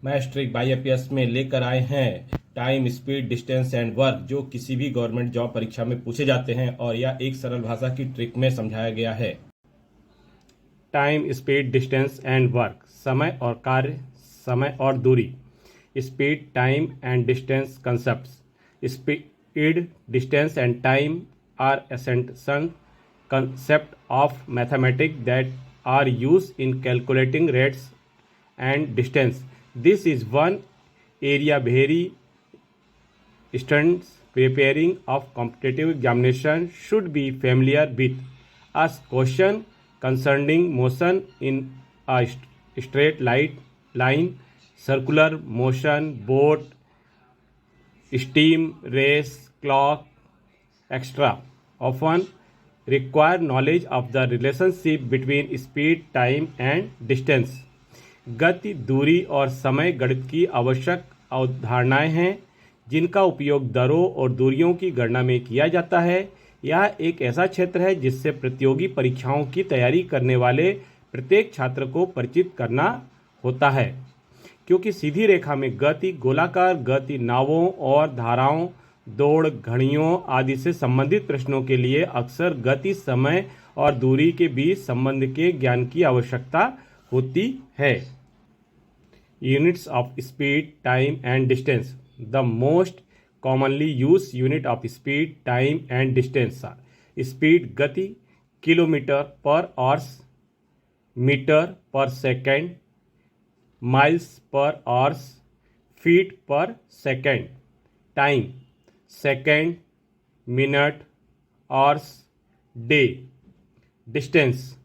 Matric IAPS में लेकर आए हैं time, speed, distance and work, जो किसी भी गवर्नमेंट जॉब परीक्षा में पूछे जाते हैं और यह एक सरल भाषा की ट्रिक में समझाया गया है। Time, speed, distance and work, समय और कार्य, समय और दूरी। Speed, time and distance concepts. Speed, distance and time are essential concept of mathematics that are used in calculating rates and distance. This is one area very students preparing of competitive examination should be familiar with. A question concerning motion in a straight line, circular motion, boat, steam, race, clock, etc. often require knowledge of the relationship between speed, time and distance. गति, दूरी और समय गणित की आवश्यक अवधारणाएं हैं जिनका उपयोग दरों और दूरियों की गणना में किया जाता है। यह एक ऐसा क्षेत्र है जिससे प्रतियोगी परीक्षाओं की तैयारी करने वाले प्रत्येक छात्र को परिचित करना होता है, क्योंकि सीधी रेखा में गति, गोलाकार गति, नावों और धाराओं, दौड़, घड़ियों आदि से संबंधित प्रश्नों के लिए अक्सर गति, समय और दूरी के बीच संबंध के ज्ञान की आवश्यकता होती है। Units of speed, time and distance. The most commonly use unit of speed, time and distance are speed गति, kilometre per hours, metre per second, miles per hours, feet per second. Time second, minute, hours, day. Distance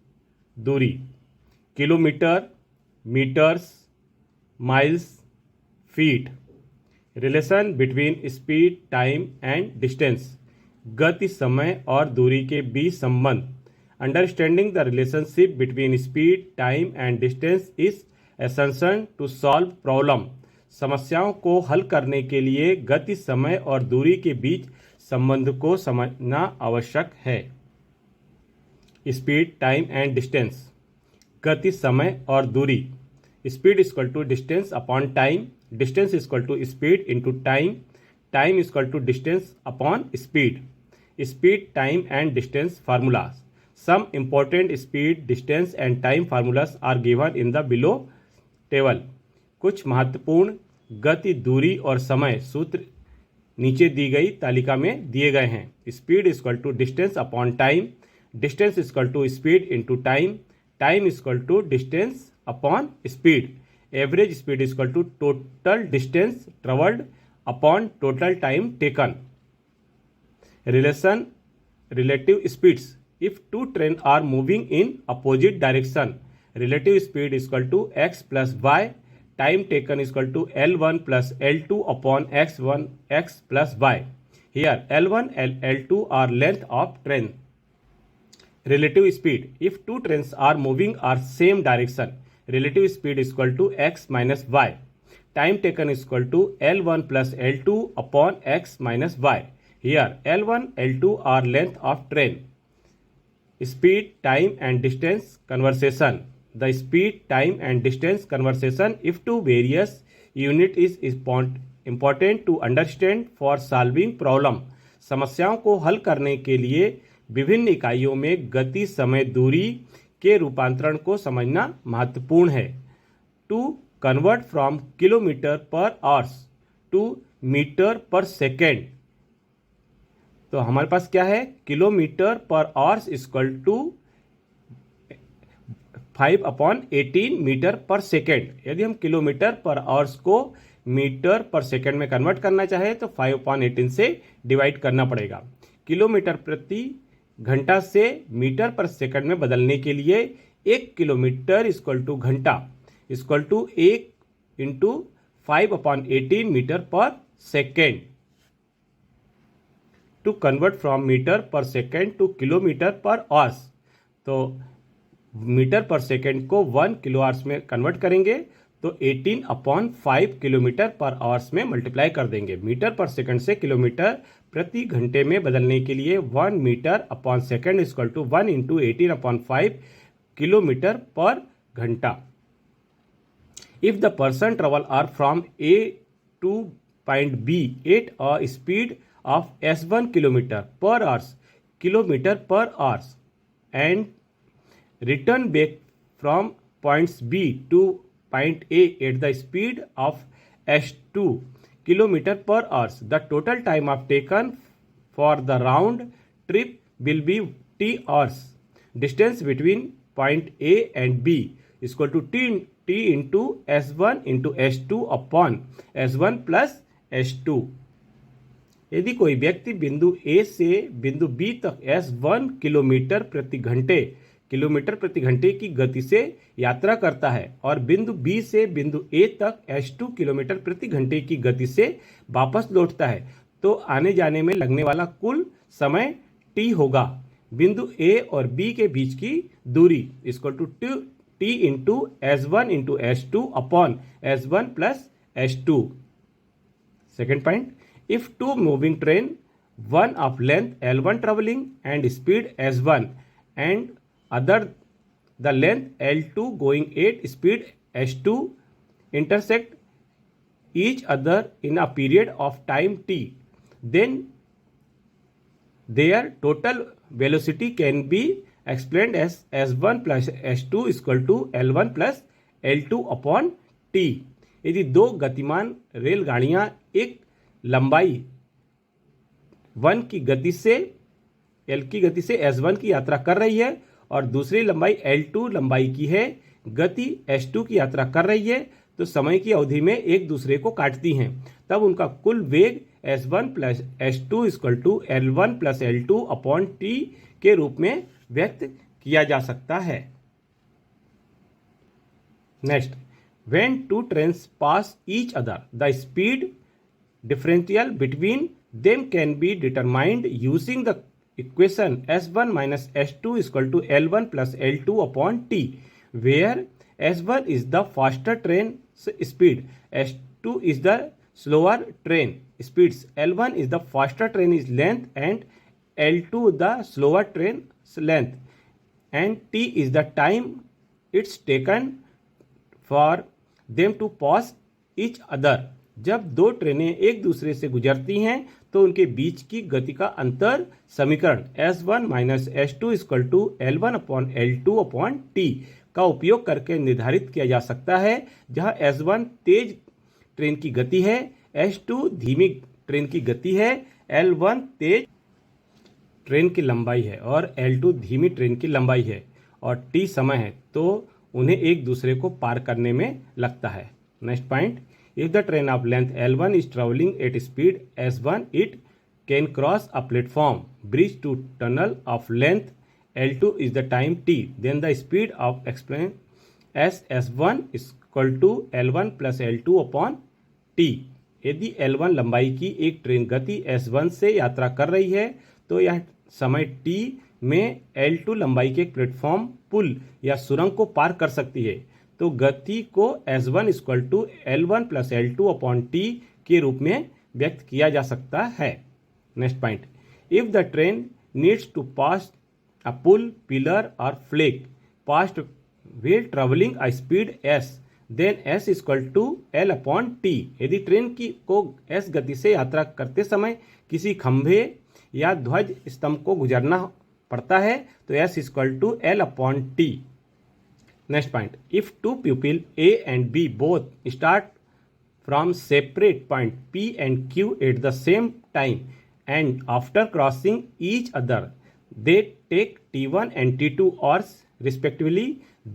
दूरी, kilometre, metres, miles, feet. Relation between speed, time and distance, गति, समय और दूरी के बीच संबंध। Understanding the relationship between speed, time and distance is essential to solve problem. समस्याओं को हल करने के लिए गति, समय और दूरी के बीच संबंध को समझना आवश्यक है। स्पीड, टाइम एंड डिस्टेंस, गति, समय और दूरी। Speed equal to distance upon time, distance equal to speed into time, time equal to distance upon speed. Speed, time and distance formulas. Some important speed, distance and time formulas are given in the below table. कुछ महत्वपूर्ण गति, दूरी और समय सूत्र नीचे दी गई तालिका में दिए गए हैं। Speed equal to distance upon time, distance equal to speed into time, time equal to distance upon speed. Average speed equal to total distance travelled upon total time taken. Relation relative speeds. If two train are moving in opposite direction, relative speed is equal to x plus y, time taken is equal to L1 plus L2 upon x1 x plus y. Here L1 and L2 are length of train. Relative speed. If two trains are moving are same direction, relative speed is equal to x minus y. Time taken is equal to L1 plus L2 upon x minus y. Here L1 L2 are length of train. Speed, time and distance conversation. The speed, time and distance conversation if two various unit is important to understand for solving problem. समस्याओं को हल करने के लिए विभिन्न इकाइयों में गति, समय, दूरी के रूपांतरण को समझना महत्वपूर्ण है। To convert from kilometre per hours to metre per second, तो हमारे पास क्या है, kilometre per hours equal to 5/18 metre per second. यदि हम किलोमीटर पर आवर्स को मीटर पर सेकेंड में कन्वर्ट करना चाहे तो 5/18 से डिवाइड करना पड़ेगा। किलोमीटर प्रति घंटा से मीटर पर सेकेंड में बदलने के लिए 1 किलोमीटर इक्वल टू घंटा equal to 1 into 5/18 metre per second. To convert from metre per second to kilometre per hours, तो मीटर पर सेकेंड को 1 किलो आवर्स में कन्वर्ट करेंगे तो 18/5 किलोमीटर पर आवर्स में मल्टीप्लाई कर देंगे। मीटर पर सेकेंड से किलोमीटर प्रति घंटे में बदलने के लिए 1 metre upon second equal to 1 into 18/5 kilometre per घंटा। If the person travel are from A to point B at a speed of s1 kilometer per hour and return back from points B to point A at the speed of s2 kilometer per hour, the total time of taken for the round trip will be t hours. Distance between point A and B is equal to t into s1 into s2 upon s1 plus s2. यदि कोई व्यक्ति बिंदु A से बिंदु B तक s1 kilometre प्रति घंटे की गति से यात्रा करता है और बिंदु B से बिंदु A तक s2 किलोमीटर प्रति घंटे की गति से वापस लौटता है, तो आने जाने में लगने वाला कुल समय t होगा। बिंदु A और B के बीच की दूरी equal to t into s1 into s2 upon s1 plus s2। Second point, if two moving train, one of length L1 traveling and speed S1 and other the length L2 going at speed S2 intersect each other in a period of time t, then their total velocity can be explained as S1 plus S2 is equal to L1 plus L2 upon t। यदि दो गतिमान रेलगाड़ियां एक लंबाई 1 की गति से L की गति से S1 की यात्रा कर रही है और दूसरी लंबाई L2 लंबाई की है गति S2 की यात्रा कर रही है, तो समय की अवधि में एक दूसरे को काटती हैं, तब उनका कुल वेग S1 plus S2 equal to L1 plus L2 upon T के रूप में व्यक्त किया जा सकता है। Next, when two trains pass each other, the speed differential between them can be determined using the equation S1 minus S2 is equal to L1 plus L2 upon T, where S1 is the faster train speed, S2 is the slower train speeds, L1 is the faster train is length and L2 the slower train length, and T is the time it's taken for them to pass each other। जब दो ट्रेनें एक दूसरे से गुजरती हैं तो उनके बीच की गति का अंतर समीकरण S1 minus S2 equal to L1 upon L2 upon T का उपयोग करके निर्धारित किया जा सकता है, जहां S1 तेज ट्रेन की गति है, S2 धीमी ट्रेन की गति है, L1 तेज ट्रेन की लंबाई है और L2 धीमी ट्रेन की लंबाई है और T समय है, तो उन्हें एक दूसरे को पार करने में लगता है। Next point, if the train of length L1 is traveling at speed S1, it can cross a platform bridge to tunnel of length L2 is the time t, then the speed of explain as S1 is equal to L1 plus L2 upon t। यदि L1 लंबाई की एक train गति S1 से यात्रा कर रही है तो यह समय t में L2 लंबाई के एक प्लेटफॉर्म, पुल या सुरंग को पार कर सकती है, तो गति को S1 equal to L1 plus L2 upon T के रूप में व्यक्त किया जा सकता है। Next point, if the train needs to pass a pole, pillar or flag post while travelling a speed S, then S equal to L upon T। यदि train को S गति से यात्रा करते समय किसी खंभे या ध्वज स्तंभ को गुजरना पड़ता है तो S equal to L upon T। Next point, if two people A and B both start from separate point P and Q at the same time and after crossing each other they take T1 and T2 hours respectively,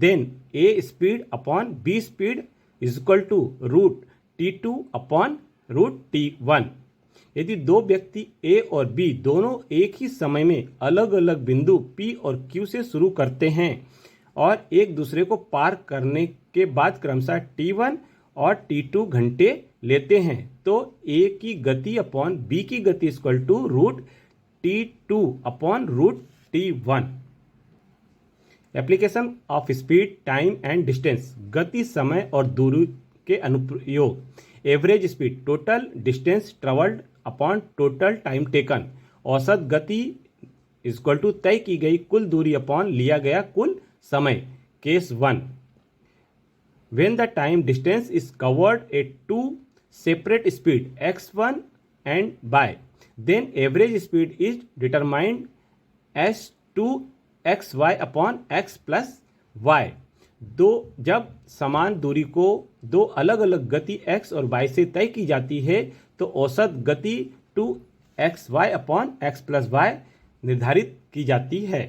then A speed upon B speed is equal to root T2 upon root T1। यदि दो व्यक्ति A और B दोनों एक ही समय में अलग अलग बिंदु P और Q से शुरू करते हैं और एक दूसरे को पार करने के बाद क्रमशः T1 और T2 घंटे लेते हैं, तो A की गति अपॉन B की गति equal to root T2 upon root T1। Application of speed, time and distance, गति, समय और दूरी के अनुप्रयोग। Average speed, total distance travelled upon total time taken. औसत गति इक्वल टू तय की गई कुल दूरी अपॉन लिया गया कुल समय। Case 1, When the time distance is covered at two separate speed x1 and y, then average speed is determined as 2xy upon x plus y. जब समान दूरी को दो अलग अलग गति x और y से तय की जाती है तो औसत गति 2xy upon x plus Y निर्धारित की जाती है.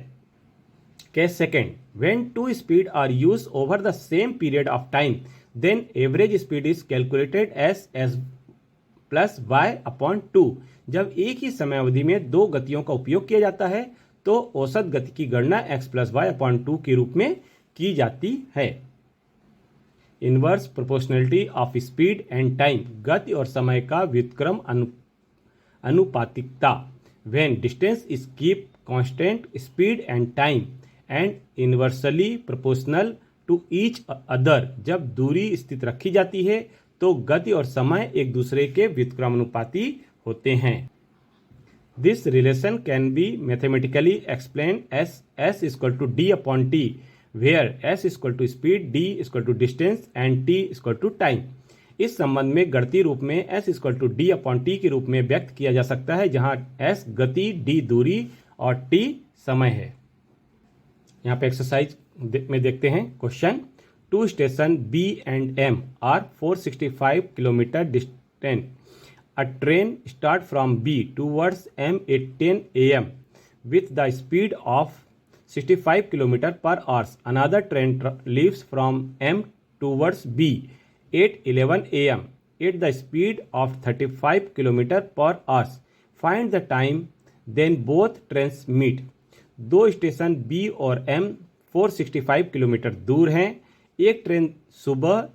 Case second, when two speeds are used over the same period of time, then average speed is calculated as plus y upon 2. जब एक ही समय अवधि में दो गतियों का उपयोग किया जाता है तो औसत गति की गणना x प्लस वाई अपॉन 2 के रूप में की जाती है. Inverse proportionality of speed and time, गति और समय का व्युत्क्रम अनुपातिकता. When distance is keep constant, speed and time and inversely proportional to each other, जब दूरी स्थित रखी जाती है तो गति और समय एक दूसरे के व्युत्क्रमानुपाती होते हैं. This relation can be mathematically explain S S equal to D upon T, where S equal to speed, D equal to distance and T equal to time. इस संबंध में गणितीय रूप में S equal to D upon T के रूप में व्यक्त किया जा सकता है, जहां एस गति, डी दूरी और टी समय है. यहाँ पे एक्सरसाइज में देखते हैं question. Two station B and M are 465 kilometre distant. A train start from B towards M at 10 AM with the speed of 65 kilometer per hour. Another train leaves from M towards B at 11 AM at the speed of 35 kilometer per hour. Find the time then both trains meet. दो station B और M 465 kilometre दूर हैं. एक train सुबह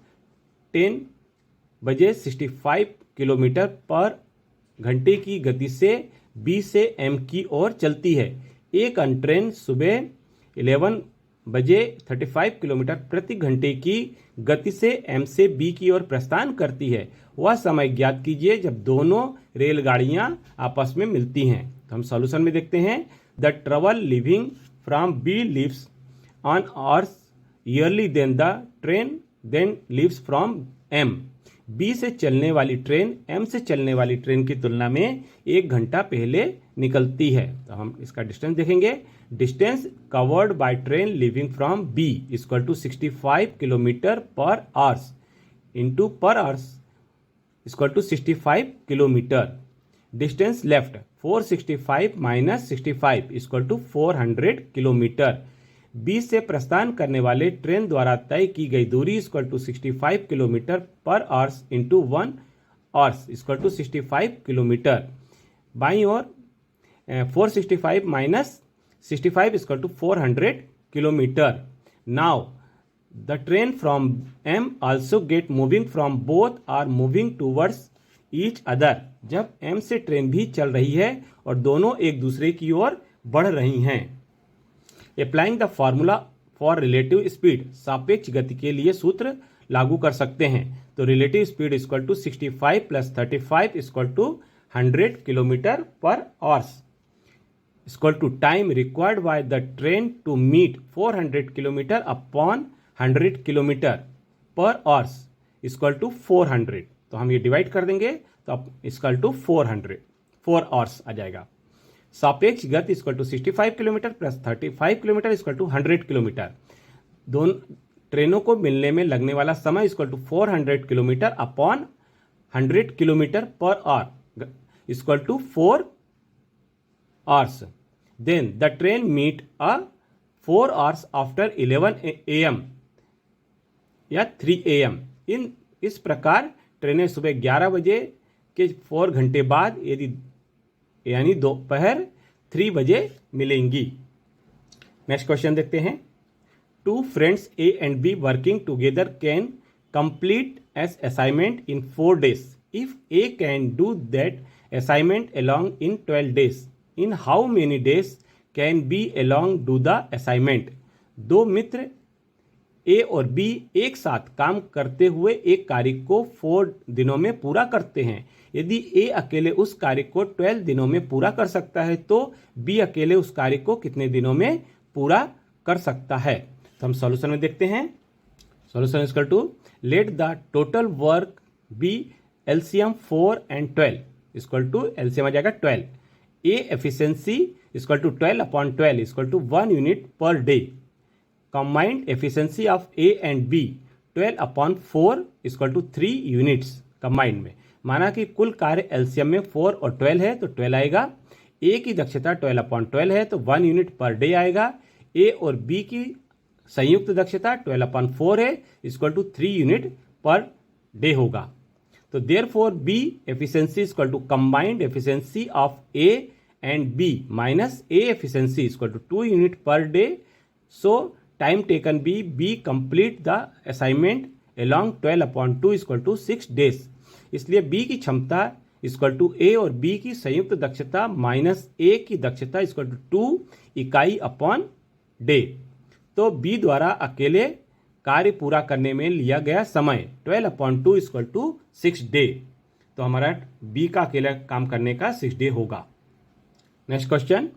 10 बजे 65 kilometre पर घंटे की गति से बी से एम की ओर चलती है. एक अन्य ट्रेन सुबह 11 बजे 35 किलोमीटर प्रति घंटे की गति से एम से बी की ओर प्रस्थान करती है. वह समय ज्ञात कीजिए जब दोनों रेलगाड़ियां आपस में मिलती हैं. तो हम सॉल्यूशन में देखते हैं. The travel living from B lives on hours early then the train then lives from M. B से चलने वाली ट्रेन एम से चलने वाली ट्रेन की तुलना में 1 घंटा पहले निकलती है. तो हम इसका डिस्टेंस देखेंगे. Distance covered by train living from B equal to 65 kilometre per hours into per hours equal to 65 kilometre. Distance left 465 minus 65 equal to 400 kilometre. B से प्रस्थान करने वाले ट्रेन द्वारा तय की गई दूरी equal to 65 kilometre per hours into 1 hours equal to 65 kilometre. बाईं ओर 465 minus 65 equal to 400 kilometre. Now the train from M also get moving from both are moving towards each other. जब एम से train भी चल रही है और दोनों एक दूसरे की ओर बढ़ रही हैं. Applying the formula for relative speed, सापेक्ष गति के लिए सूत्र लागू कर सकते हैं. तो relative speed equal to 65 plus 35 equal to 100 kilometre per hours equal to time required by the train to meet 400 kilometre upon 100 kilometre per hours equal to 400. तो हम ये डिवाइड कर देंगे तो अब इक्वल टू 4 आवर्स आ जाएगा. सापेक्ष गति equal to 65 kilometre plus 35 kilometre equal to 100 kilometre. दोनों ट्रेनों को मिलने में लगने वाला समय equal to 400 kilometre upon 100 kilometre per hour equal to 4 hours. Then the train meet 4 hours after 11 AM या 3 AM. इस प्रकार ट्रेनें सुबह 11 बजे के 4 घंटे बाद यानी दोपहर 3 बजे मिलेंगी. नेक्स्ट क्वेश्चन देखते हैं. Two friends A and B working together can complete as assignment in 4 days. If A can do that assignment along in 12 days, in how many days can B along do the assignment? दो मित्र ए और B एक साथ काम करते हुए एक कार्य को 4 दिनों में पूरा करते हैं. यदि ए अकेले उस कार्य को 12 दिनों में पूरा कर सकता है तो बी अकेले उस कार्य को कितने दिनों में पूरा कर सकता है. तो हम सॉल्यूशन में देखते हैं. Solution is equal to, let the total work be LCM 4 and 12 is equal to, LCM आ जाएगा 12. A efficiency is equal to 12 upon 12 is equal to 1 unit per day. Combined efficiency of A and B 12 upon 4 is equal to 3 units. Combined में माना कि कुल कार्य LCM में 4 और 12 है तो 12 आएगा. ए की दक्षता 12 अपॉन 12 है तो 1 यूनिट पर डे आएगा. ए और बी की संयुक्त दक्षता 12 अपॉन 4 है, equal to 3 unit per day होगा. तो therefore B efficiency equal to combined efficiency of A and B minus A efficiency equal to 2 unit per day. So time taken B complete the assignment along 12 upon 2 equal to 6 days. इसलिए B की क्षमता equal to ए और B की संयुक्त दक्षता minus ए की दक्षता equal to 2 इकाई अपॉन डे. तो बी द्वारा अकेले कार्य पूरा करने में लिया गया समय 12 अपॉन 2 इक्वल टू 6 डे. तो हमारा बी का अकेला काम करने का 6 डे होगा. Next question,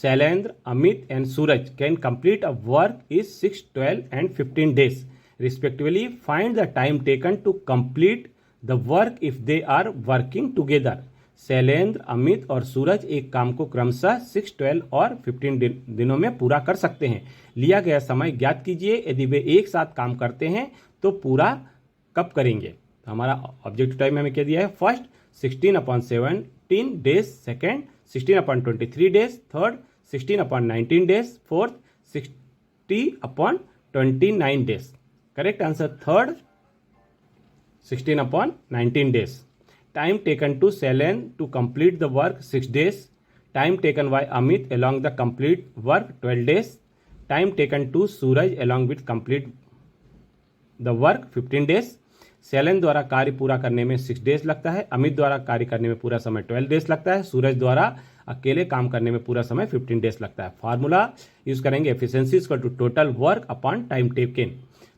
Shailendra, Amit and Suraj can complete a work is 6, 12 and 15 days respectively. Find the time taken to complete the work if they are working together. Shailendra, Amit और सूरज एक काम को क्रमशः 6, 12 और 15 दिनों में पूरा कर सकते हैं. लिया गया समय ज्ञात कीजिए. यदि वे एक साथ काम करते हैं तो पूरा कब करेंगे. तो हमारा ऑब्जेक्टिव टाइम हमें क्या दिया है. First 16 upon 17 days, second 16 upon 23 days, third 16 upon 19 days, fourth 60 upon 29 days. Correct answer third 16 upon 19 days. Time taken to Shailen to complete the work 6 days. Time taken by Amit along the complete work 12 days. Time taken to Suraj along with complete the work 15 days. Shailen द्वारा कार्य पूरा करने में 6 days लगता है. अमित द्वारा कार्य करने में पूरा समय 12 डेज लगता है. सूरज द्वारा अकेले काम करने में पूरा समय 15 डेज लगता है. फार्मूला यूज करेंगे efficiency equal to total work upon time taken.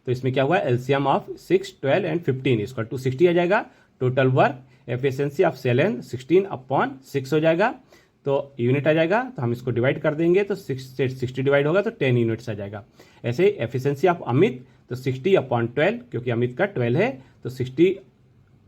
तो इसमें क्या हुआ, LCM of 6, 12 and 15 equal to 60 आ जाएगा. Total work efficiency of Shailendra 16 upon 6 हो जाएगा. तो यूनिट आ जाएगा. तो हम इसको डिवाइड कर देंगे तो 6 से 60 डिवाइड होगा तो 10 यूनिट्स आ जाएगा. ऐसे ही एफिशिएंसी ऑफ अमित तो 60 अपॉन 12 क्योंकि अमित का 12 है तो 60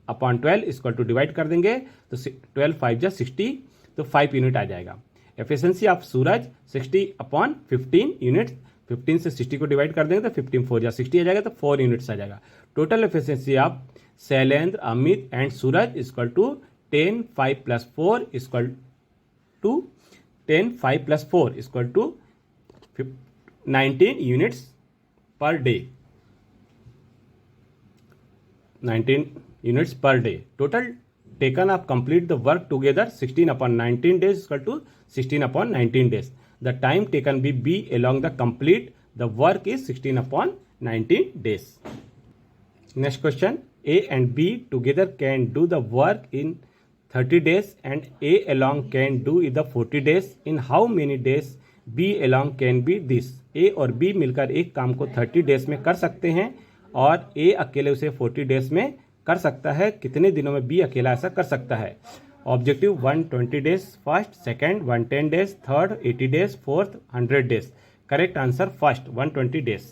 अपॉन 12 इक्वल टू डिवाइड कर देंगे तो 12 5 जा 60 तो 5 यूनिट आ जाएगा. Efficiency of Suraj 60 upon 15 unit, 15 से 60 को डिवाइड कर देंगे तो 15 4 या 60 आ जाएगा तो 4 यूनिट्स आ जाएगा. Total efficiency of Shailendra, Amit and Suraj equal to 10 5 plus 4 equal to 10 5 plus 4 equal to 19 units per day. 19 units per day. Total taken of complete the work together 16 upon 19 days equal to 16 upon 19 days. The time taken by B along the complete the work is 16 upon 19 days. Next question, A and B together can do the work in 30 days and A alone can do it the 40 days. In how many days B alone can be this? A और B मिलकर एक काम को 30 days में कर सकते हैं और A अकेले उसे 40 days में कर सकता है. कितने दिनों में बी अकेला ऐसा कर सकता है. Objective 120 days first, second 110 days, third 80 days, fourth 100 days. Correct answer first 120 days.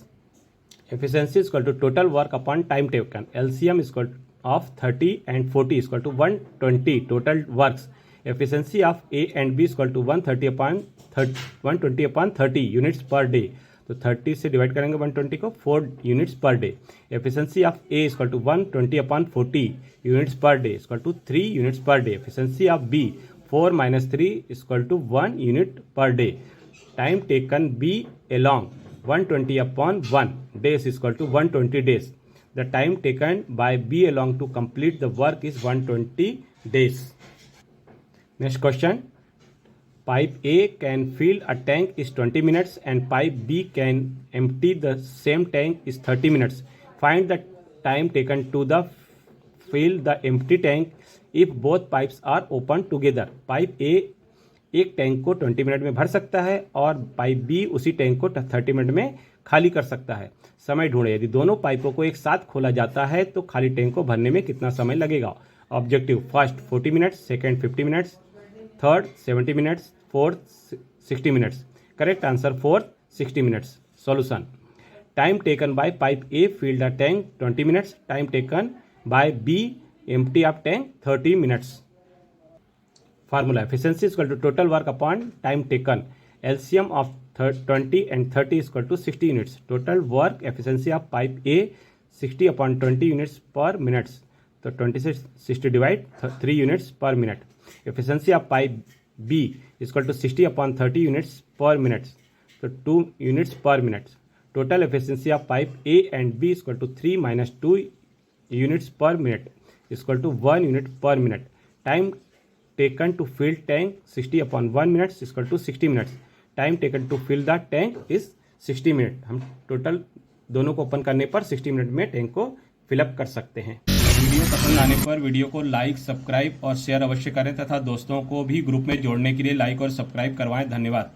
Efficiency equal to total work upon time taken. LCM equal of 30 and 40 equal to 120 total works. Efficiency of A and B equal to 120 upon 30 units per day. तो 30 से divide करेंगे 120 को 4 units per day. Efficiency of A equal to 120 upon 40 units per day equal to 3 units per day. Efficiency of B 4 - 3 equal to 1 unit per day. Time taken B along 120 upon 1 days equal to 120 days. The time taken by B along to complete the work is 120 days. Next question, pipe A can fill a tank is 20 minutes and pipe B can empty the same tank is 30 minutes. Find the time taken to the fill the empty tank if both pipes are open together. Pipe A एक tank को 20 minute में भर सकता है और pipe B उसी tank को 30 minute में खाली कर सकता है. समय ढूंढे. यदि दोनों पाइपों को एक साथ खोला जाता है तो खाली टैंक को भरने में कितना समय लगेगा. Objective first 40 minutes, second 50 minutes, third 70 minutes, fourth 60 minutes. Correct answer fourth 60 minutes. Solution, Time taken by pipe A, fill the tank 20 minutes. Time taken by B, empty of tank 30 minutes. Formula: efficiency is equal to total work upon time taken. LCM of 20 and 30 is equal to 60 units. Total work efficiency of pipe A 60 upon 20 units per minute. So 60 divide 3 units per minute. Efficiency of pipe B is equal to 60 upon 30 units per minute. So 2 units per minute. Total efficiency of pipe A and B is equal to 3 minus 2 units per minute is equal to 1 unit per minute. Time taken to fill tank 60 upon 1 minute is equal to 60 minutes. Time taken to fill the tank is 60 minute. हम total दोनों को open करने पर 60 minute में tank को fill up कर सकते हैं. वीडियो पसंद आने पर वीडियो को लाइक, सब्सक्राइब और शेयर अवश्य करें तथा दोस्तों को भी ग्रुप में जोड़ने के लिए लाइक और सब्सक्राइब करवाएं. धन्यवाद.